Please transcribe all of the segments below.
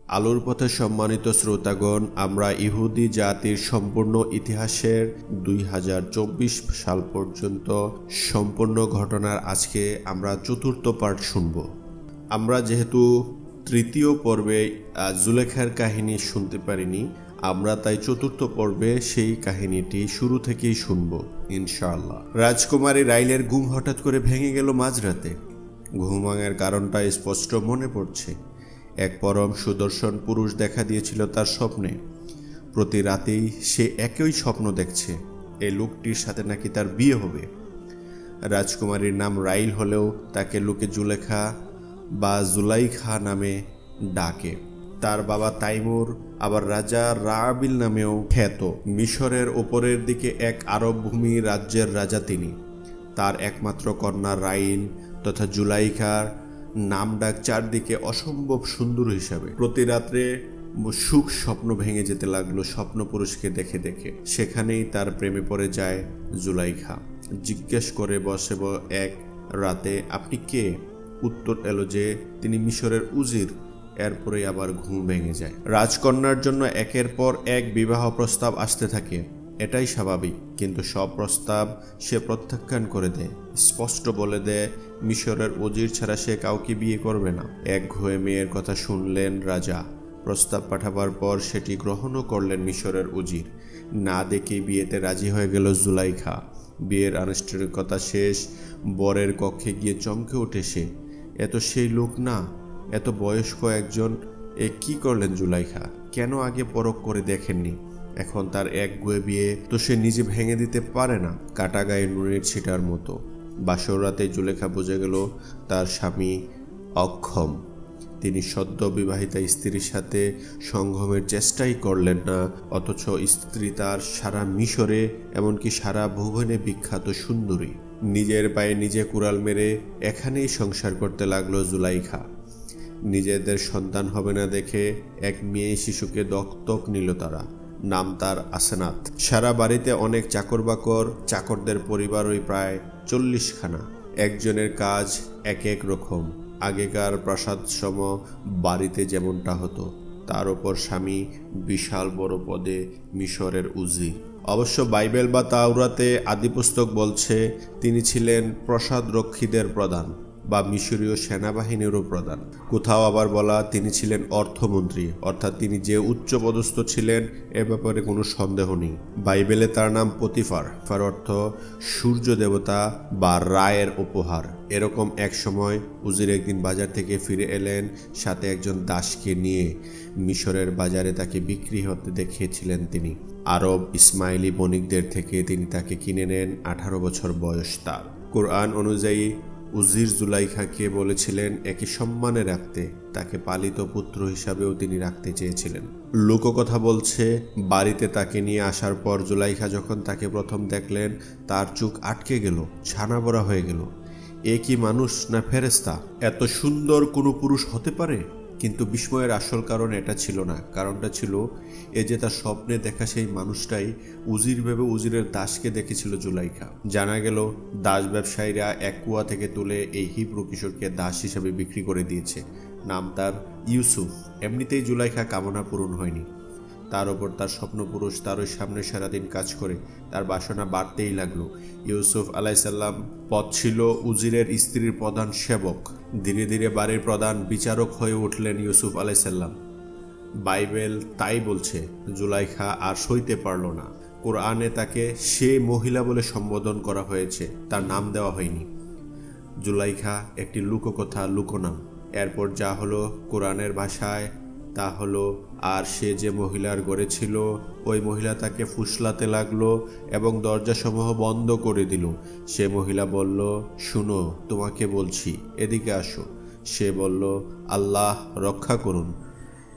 আলোর পথে সম্মানিত শ্রোতাগণ, আমরা ইহুদি জাতির সম্পূর্ণ ইতিহাসের 2024 সাল পর্যন্ত সম্পূর্ণ ঘটনার আজকে আমরা চতুর্থ পার্ট শুনব। আমরা যেহেতু তৃতীয় পর্বে জুলেখার কাহিনী শুনতে পারিনি, আমরা তাই চতুর্থ পর্বে সেই কাহিনীটি শুরু থেকেই শুনব ইনশাআল্লাহ। রাজকুমারী রাইলের ঘুম হঠাৎ করে ভেঙে গেল মাঝরাতে। ঘুম ভাঙার কারণটা স্পষ্ট মনে পড়ছে। এক পরম সুদর্শন পুরুষ দেখা দিয়েছিল তার স্বপ্নে। প্রতি রাতেই সে একই স্বপ্ন দেখছে, এই লোকটির সাথে নাকি তার বিয়ে হবে। রাজকুমারীর নাম রাইল হলেও তাকে লোকে জুলেখা বা জুলাইখা নামে ডাকে। তার বাবা তাইমুর আবার রাজা রাবিল নামেও খ্যাত। মিশরের ওপরের দিকে এক আরব ভূমি রাজ্যের রাজা তিনি। তার একমাত্র কন্যা রাইল তথা জুলাইখার নাম ডাক চারদিকে অসম্ভব সুন্দর হিসাবে। প্রতি রাত্রে সুখ স্বপ্ন ভেঙে যেতে লাগলো স্বপ্ন পুরুষকে দেখে দেখে। সেখানেই তার প্রেমে পড়ে যায় জুলাইখা। জিজ্ঞেস করে বসে এক রাতে, আপনি কে? উত্তর এলো যে তিনি মিশরের উজির। এরপরে আবার ঘুম ভেঙে যায়। রাজকন্যার জন্য একের পর এক বিবাহ প্রস্তাব আসতে থাকে, এটাই স্বাভাবিক। কিন্তু সব প্রস্তাব সে প্রত্যাখ্যান করে দেয়, স্পষ্ট বলে দেয় মিশরের উজির ছাড়া সে কাউকে বিয়ে করবে না। একঘেয়ে মেয়ের কথা শুনলেন রাজা। প্রস্তাব পাঠাবার পর সেটি গ্রহণও করলেন মিশরের উজির। না দেখে বিয়েতে রাজি হয়ে গেল জুলাইখা। বিয়ের আনুষ্ঠানিকতা শেষ, বরের কক্ষে গিয়ে চমকে ওঠে সে। এত সেই লোক না, এত বয়স্ক একজন। এ কি করলেন জুলাইখা? কেন আগে পরখ করে দেখেননি? এখন তার একগুয়ে বিয়ে তো সে নিজে ভেঙে দিতে পারে না, কাটা গায়ে নুনের ছিটার মতো। বাসর রাতে জুলেখা বুঝে গেল তার স্বামী অক্ষম। তিনি সদ্য বিবাহিতা স্ত্রীর সাথে সঙ্গমের চেষ্টাই করলেন না, অথচ স্ত্রী তার সারা মিশরে এমনকি সারা ভুবনে বিখ্যাত সুন্দরী। নিজের পায়ে নিজে কুড়াল মেরে এখানেই সংসার করতে লাগলো জুলাইখা। নিজেদের সন্তান হবে না দেখে এক মেয়ে শিশুকে দত্তক নিল তারা। নাম তার আসেনাত। সারা বাড়িতে অনেক চাকর বাকর, চাকরদের পরিবারই প্রায় 40খানা। একজনের কাজ এক এক রকম। আগেকার প্রাসাদ সম বাড়িতে যেমনটা হতো, তার ওপর স্বামী বিশাল বড় পদে মিশরের উজির। অবশ্য বাইবেল বা তাওরাতে আদিপুস্তক বলছে তিনি ছিলেন প্রাসাদ রক্ষীদের প্রধান বা মিশরীয় সেনাবাহিনীরও প্রধান। কোথাও আবার বলা তিনি ছিলেন অর্থমন্ত্রী, অর্থাৎ তিনি যে উচ্চ পদস্থ ছিলেন এ ব্যাপারে কোনো সন্দেহ নেই। বাইবেলে তার নাম পতিফার, যার অর্থ সূর্য দেবতা বা রায়ের উপহার। এরকম এক সময় উজির একদিন বাজার থেকে ফিরে এলেন সাথে একজন দাসকে নিয়ে। মিশরের বাজারে তাকে বিক্রি হতে দেখেছিলেন তিনি। আরব ইসমাইলি বণিকদের থেকে তিনি তাকে কিনে নেন। 18 বছর বয়স তার। কোরআন অনুযায়ী উজির জুলাইখাকে বলেছিলেন একে সম্মানে রাখতে, তাকে পালিত পুত্র হিসাবেও তিনি রাখতে চেয়েছিলেন। লোককথা বলছে বাড়িতে তাকে নিয়ে আসার পর জুলাইখা যখন তাকে প্রথম দেখলেন তার চোখ আটকে গেল, ছানা বড়া হয়ে গেল। এ কি মানুষ না ফেরেশতা? এত সুন্দর কোনো পুরুষ হতে পারে? কিন্তু বিস্ময়ের আসল কারণ এটা ছিল না। কারণটা ছিল এ যে তার স্বপ্নে দেখা সেই মানুষটাই উজির ভেবে উজিরের দাসকে দেখেছিল জুলাইখা। জানা গেল দাস ব্যবসায়ীরা এক কুয়া থেকে তুলে এই হিব্রু কিশোরকে দাস হিসেবে বিক্রি করে দিয়েছে। নাম তার ইউসুফ। এমনিতেই জুলাইখা কামনা পূরণ হয়নি, তার ওপর তার স্বপ্নপুরুষ তার ওই সামনে সারাদিন কাজ করে তার বাসনা বাড়তেই লাগলো। ইউসুফ আলাইসাল্লাম পদ ছিল উজিরের স্ত্রীর প্রধান সেবক। ধীরে ধীরে বাড়ির প্রধান বিচারক হয়ে উঠলেন ইউসুফ আলাইসাল্লাম। বাইবেল তাই বলছে। জুলাইখা আর সইতে পারল না। কোরআনে তাকে সে মহিলা বলে সম্বোধন করা হয়েছে, তার নাম দেওয়া হয়নি। জুলাইখা একটি লোককথা, লোকনাম। এরপর যা হলো কোরআনের ভাষায় তা হলো, আর সে যে মহিলার ঘরে ছিল ওই মহিলা তাকে ফুসলাতে লাগলো এবং দরজাসমূহ বন্ধ করে দিল। সে মহিলা বলল, শুনো, তোমাকে বলছি, এদিকে আসো। সে বলল, আল্লাহ রক্ষা করুন,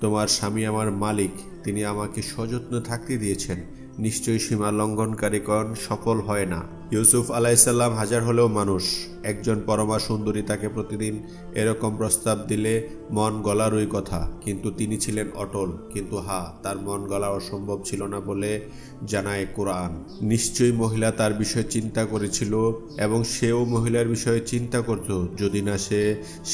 তোমার স্বামী আমার মালিক, তিনি আমাকে সযত্নে থাকতে দিয়েছেন। নিশ্চয়ই সীমা লঙ্ঘনকারীগণ সফল হয় না। ইউসুফ আলাইসাল্লাম হাজার হলেও মানুষ। একজন পরমা সুন্দরী তাকে প্রতিদিন এরকম প্রস্তাব দিলে মন গলারই কথা, কিন্তু তিনি ছিলেন অটল। কিন্তু তার মন গলা অসম্ভব ছিল না বলে জানায় কোরআন। নিশ্চয়ই মহিলা তার বিষয়ে চিন্তা করেছিল এবং সেও মহিলার বিষয়ে চিন্তা করত, যদি না সে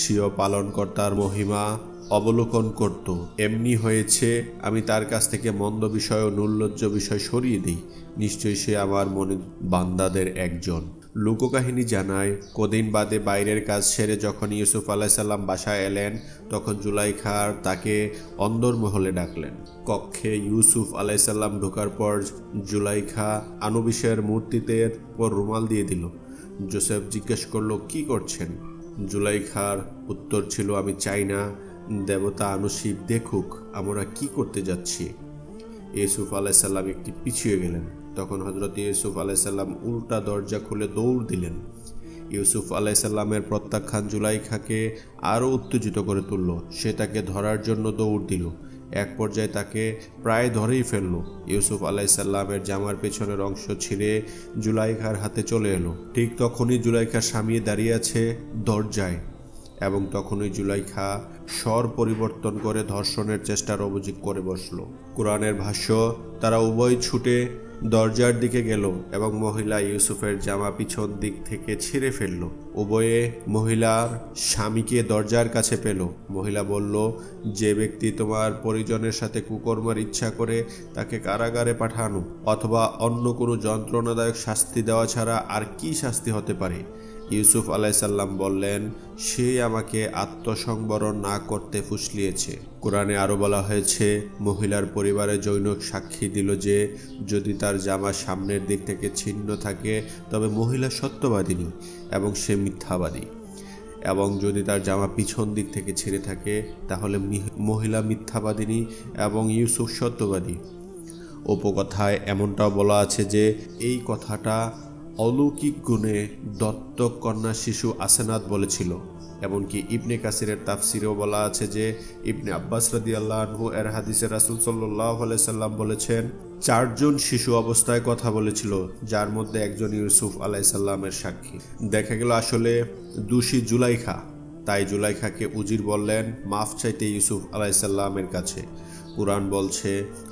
স্বীয় পালনকর্তার মহিমা অবলোকন করত। এমনি হয়েছে আমি তার কাছ থেকে মন্দ বিষয় ও নির্লজ্জ বিষয় সরিয়ে দিই। নিশ্চয়ই সে আমার মনে বান্দাদের একজন। লোককাহিনী জানায়, কদিন বাদে বাইরের কাজ সেরে যখন ইউসুফ আলাইসাল্লাম বাসায় এলেন, তখন জুলাইখার তাকে অন্দরমহলে ডাকলেন। কক্ষে ইউসুফ আলাইসাল্লাম ঢোকার পর জুলাইখা আনুবিসের মূর্তিতে পর রুমাল দিয়ে দিল। জোসেফ জিজ্ঞেস করলো, কি করছেন? জুলাইখার উত্তর ছিল, আমি চাই না দেবতা আনুশিব দেখুক আমরা কি করতে যাচ্ছি। ইউসুফ আলাইসাল্লাম একটি পিছিয়ে গেলেন। তখন হজরত ইউসুফ আলাইসাল্লাম উল্টা দরজা খুলে দৌড় দিলেন। ইউসুফ আলাইসাল্লামের প্রত্যাখ্যান জুলাইখাকে আরও উত্তেজিত করে তুলল। সে তাকে ধরার জন্য দৌড় দিল। এক পর্যায়ে তাকে প্রায় ধরেই ফেলল। ইউসুফ আলাইসাল্লামের জামার পেছনের অংশ ছিঁড়ে জুলাইখার হাতে চলে এলো। ঠিক তখনই জুলাইখার স্বামী দাঁড়িয়ে আছে দরজায়, এবং তখনই জুলাইখা স্বর পরিবর্তন করে ধর্ষণের চেষ্টার অভিযোগ করে বসল। কোরআনের ভাষ্য, তারা উভয় ছুটে দরজার দিকে গেল এবং মহিলা ইউসুফের জামা পিছন দিক থেকে ছিঁড়ে ফেলল। উভয়ে মহিলার স্বামীকে দরজার কাছে পেল। মহিলা বলল, যে ব্যক্তি তোমার পরিজনের সাথে কুকর্মের ইচ্ছা করে তাকে কারাগারে পাঠানো অথবা অন্য কোনো যন্ত্রণাদায়ক শাস্তি দেওয়া ছাড়া আর কি শাস্তি হতে পারে? ইউসুফ আলাইসাল্লাম বললেন, সে আমাকে আত্মসংবরণ না করতে ফুসলিয়েছে। কোরআনে আরও বলা হয়েছে, মহিলার পরিবারের জনৈক সাক্ষী দিল যে যদি তার জামা সামনের দিক থেকে ছিন্ন থাকে তবে মহিলা সত্যবাদিনী এবং সে মিথ্যাবাদী, এবং যদি তার জামা পিছন দিক থেকে ছিঁড়ে থাকে তাহলে মহিলা মিথ্যাবাদিনী এবং ইউসুফ সত্যবাদী। উপকথায় এমনটাও বলা আছে যে এই কথাটা অলৌকিক গুণে দত্তক কন্যা শিশু আসেনাত বলেছিল। এমনকি ইবনে কাসিরের তাফসিরেও বলা আছে যে ইবনে আব্বাস রাদিয়াল্লাহু আনহু এর হাদিসে রাসূল সাল্লাল্লাহু আলাইহি সাল্লাম বলেছেন, 4 জন শিশু অবস্থায় কথা বলেছিল, যার মধ্যে একজন ইউসুফ আলাইহিস সালামের সাক্ষী। দেখা গেল আসলে দোষী জুলাইখা। তাই জুলাইখাকে উজির বললেন মাফ চাইতে ইউসুফ আলাইহিস সালামের কাছে। কুরআন বলছে,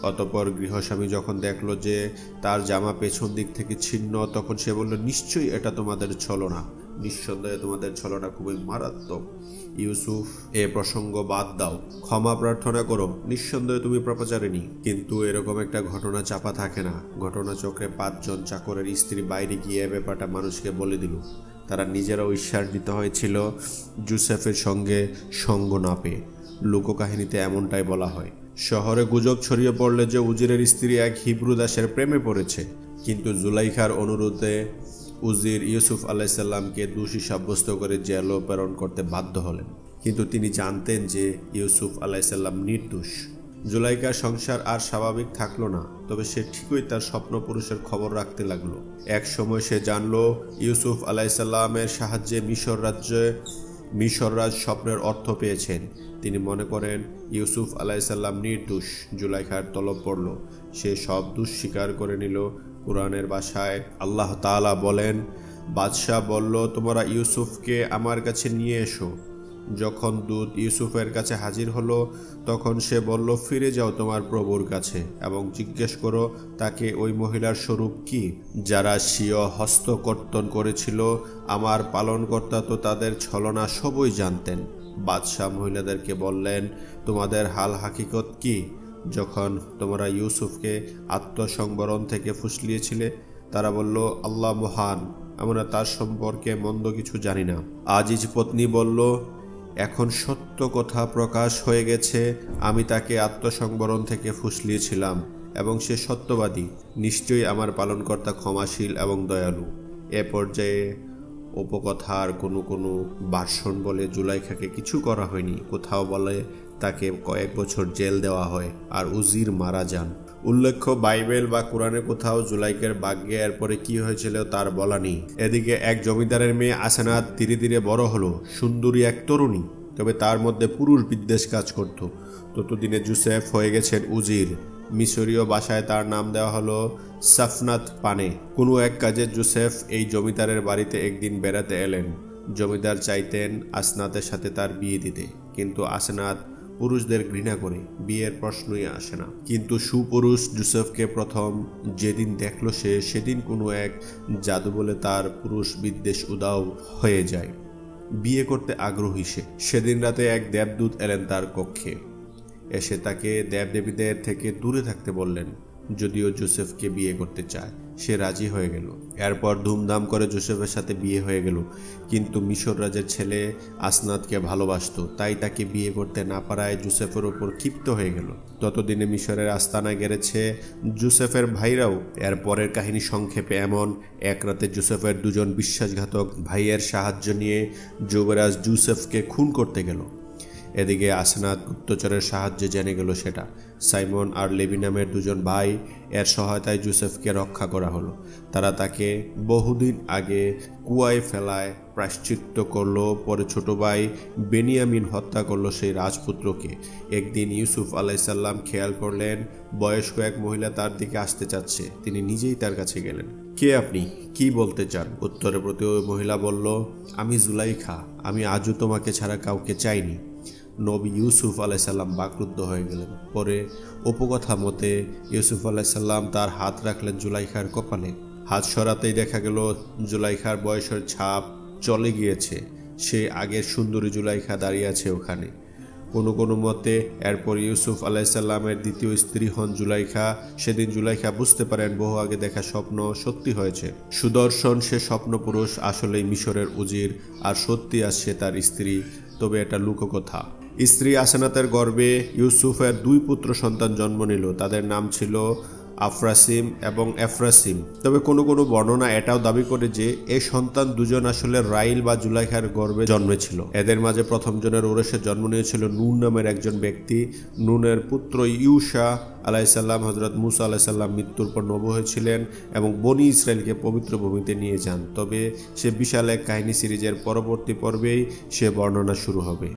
অতঃপর গৃহস্বামী যখন দেখলো যে তার জামা পেছন দিক থেকে ছিন্ন, তখন সে বলল, নিশ্চয়ই এটা তোমাদের ছলনা, নিঃসন্দেহে তোমাদের ছলনা খুবই মারাত্মক। ইউসুফ, এ প্রসঙ্গ বাদ দাও, ক্ষমা প্রার্থনা করো, নিঃসন্দেহে তুমি প্রপাচারিণী। কিন্তু এরকম একটা ঘটনা চাপা থাকে না। ঘটনাচক্রে 5 জন চাকরের স্ত্রী বাইরে গিয়ে ব্যাপারটা মানুষকে বলে দিল। তারা নিজেরাও ঈর্ষান্বিত হয়েছিল জোসেফের সঙ্গে সঙ্গ না পেয়ে। লোককাহিনীতে এমনটাই বলা হয়। শহরে গুজব ছড়িয়ে পড়লে যে উজিরের স্ত্রী এক হিব্রু দাসের প্রেমে পড়েছে, কিন্তু জুলাইখার অনুরোধে উজির ইউসুফ আলাইসাল্লামকে দোষী সাব্যস্ত করে জেলে প্রেরণ করতে বাধ্য হলেন। কিন্তু তিনি জানতেন যে ইউসুফ আলাইসাল্লাম নির্দোষ। জুলাইখার সংসার আর স্বাভাবিক থাকলো না, তবে সে ঠিকই তার স্বপ্ন পুরুষের খবর রাখতে লাগলো। এক সময় সে জানলো ইউসুফ আলাইসাল্লামের সাহায্যে মিশররাজ স্বপ্নের অর্থ পেয়েছেন। তিনি মনে করেন ইউসুফ আলাইসাল্লাম নির্দোষ। জুলাইখার তলব পড়ল। সে সব দোষ স্বীকার করে নিল। কুরআনের ভাষায় আল্লাহ তাআলা বলেন, বাদশাহ বলল, তোমরা ইউসুফকে আমার কাছে নিয়ে এসো। যখন দূত ইউসুফের কাছে হাজির হলো, তখন সে বলল, ফিরে যাও তোমার প্রভুর কাছে এবং জিজ্ঞেস করো তাকে ওই মহিলার স্বরূপ কি, যারা স্বীয় হস্তকর্তন করেছিল। আমার পালনকর্তা তো তাদের ছলনা সবই জানতেন। বাদশাহ মহিলাদেরকে বললেন, তোমাদের হাল হাকিকত কি যখন তোমরা ইউসুফকে আত্মসংবরণ থেকে ফুসলিয়েছিলে? তারা বলল, আল্লাহ মহান, আমরা তার সম্পর্কে মন্দ কিছু জানি না। আজিজ পত্নী বলল, এখন সত্য কথা প্রকাশ হয়ে গেছে, আমি তাকে আত্মসংবরণ থেকে ফুসলিয়েছিলাম এবং সে সত্যবাদী। নিশ্চয়ই আমার পালনকর্তা ক্ষমাশীল এবং দয়ালু। এ পর্যায়ে উপকথার কোনো ভার্সন বলে জুলাইখাকে কিছু করা হয়নি, কোথাও বলে তাকে কয়েক বছর জেল দেওয়া হয় আর উজির মারা যান। উল্লেখ্য, বাইবেল বা কোরআনে কোথাও জুলাইখার ভাগ্যে এরপরে কি হয়েছিল তার বলা নেই। এদিকে এক জমিদারের মেয়ে আসেনাত ধীরে ধীরে বড় হলো, সুন্দরী এক তরুণী, তবে তার মধ্যে পুরুষ বিদ্বেষ কাজ করত। ততদিনে জোসেফ হয়ে গেছেন উজির। মিশরীয় ভাষায় তার নাম দেওয়া হলো সাফনাত পানে। কোনো এক কাজে জোসেফ এই জমিদারের বাড়িতে একদিন বেড়াতে এলেন। জমিদার চাইতেন আসনাতের সাথে তার বিয়ে দিতে, কিন্তু আসনাত পুরুষদের ঘৃণা করে, বিয়ের প্রশ্নই আসে না। কিন্তু সুপুরুষ জোসেফকে প্রথম যেদিন দেখল সেদিন কোনো এক জাদু বলে তার পুরুষ বিদ্বেষ উদাও হয়ে যায়। বিয়ে করতে আগ্রহী সে। সেদিন রাতে এক দেবদূত এলেন তার কক্ষে। এসে তাকে দেবদেবীদের থেকে দূরে থাকতে বললেন। যদিও জোসেফকে বিয়ে করতে চায়, সে রাজি হয়ে গেল। এরপর ধুমধাম করে জোসেফের সাথে বিয়ে হয়ে গেল। কিন্তু মিশর রাজের ছেলে আসনাদকে ভালোবাসত, তাই তাকে বিয়ে করতে না পারায় জোসেফের ওপর ক্ষিপ্ত হয়ে গেল। ততদিনে মিশরের আস্তানায় গেড়েছে জোসেফের ভাইরাও। এর পরের কাহিনী সংক্ষেপে এমন: এক রাতে জোসেফের দুজন বিশ্বাসঘাতক ভাইয়ের সাহায্য নিয়ে যুবরাজ জোসেফকে খুন করতে গেল। এদিকে আসনাদ গুপ্তচরের সাহায্যে জেনে গেল সেটা। সাইমন আর লেবি নামের দুজন ভাই এর সহায়তায় জোসেফকে রক্ষা করা হলো। তারা তাকে বহুদিন আগে কুয়ায় ফেলায় প্রায়শ্চিত্ত করলো। পরে ছোট ভাই বেনিয়ামিন হত্যা করলো সেই রাজপুত্রকে। একদিন ইউসুফ আলাইসাল্লাম খেয়াল করলেন বয়স্ক এক মহিলা তার দিকে আসতে চাচ্ছে। তিনি নিজেই তার কাছে গেলেন। কে আপনি, কি বলতে চান? উত্তরে প্রতি ওই মহিলা বলল, আমি জুলাইখা, আমি আজও তোমাকে ছাড়া কাউকে চাইনি। নবী ইউসুফ আলাইসাল্লাম বাকরুদ্ধ হয়ে গেলেন। পরে উপকথা মতে ইউসুফ আলাইসাল্লাম তার হাত রাখলেন জুলাইখার কপালে। হাত সরাতেই দেখা গেল জুলাইখার বয়সের ছাপ চলে গিয়েছে। সে আগের সুন্দরী জুলাইখা দাঁড়িয়ে আছে ওখানে। কোনো মতে এরপর ইউসুফ আলাইসাল্লামের দ্বিতীয় স্ত্রী হন জুলাইখা। সেদিন জুলাইখা বুঝতে পারেন বহু আগে দেখা স্বপ্ন সত্যি হয়েছে। সুদর্শন সে স্বপ্নপুরুষ আসলেই মিশরের উজির, আর সত্যি আসছে তার স্ত্রী। তবে এটা লোককথা। স্ত্রী আসনাতের গর্ভে ইউসুফের দুই পুত্র সন্তান জন্ম নিল। তাদের নাম ছিল আফরাসিম এবং এফরাসিম। তবে কোনো বর্ণনা এটাও দাবি করে যে এই সন্তান দুজন আসলে রাইল বা জুলাইখার গর্ভে জন্মেছিল। এদের মাঝে প্রথম জনের ওরসে জন্ম নিয়েছিল নুন নামের একজন ব্যক্তি। নুনের পুত্র ইউসা আলাইসাল্লাম হজরত মুসা আলাইসাল্লাম মৃত্যুর পর নবী হয়েছিলেন এবং বনি ইসরায়েলকে পবিত্র ভূমিতে নিয়ে যান। তবে সে বিশাল এক কাহিনী সিরিজের পরবর্তী পর্বেই সে বর্ণনা শুরু হবে।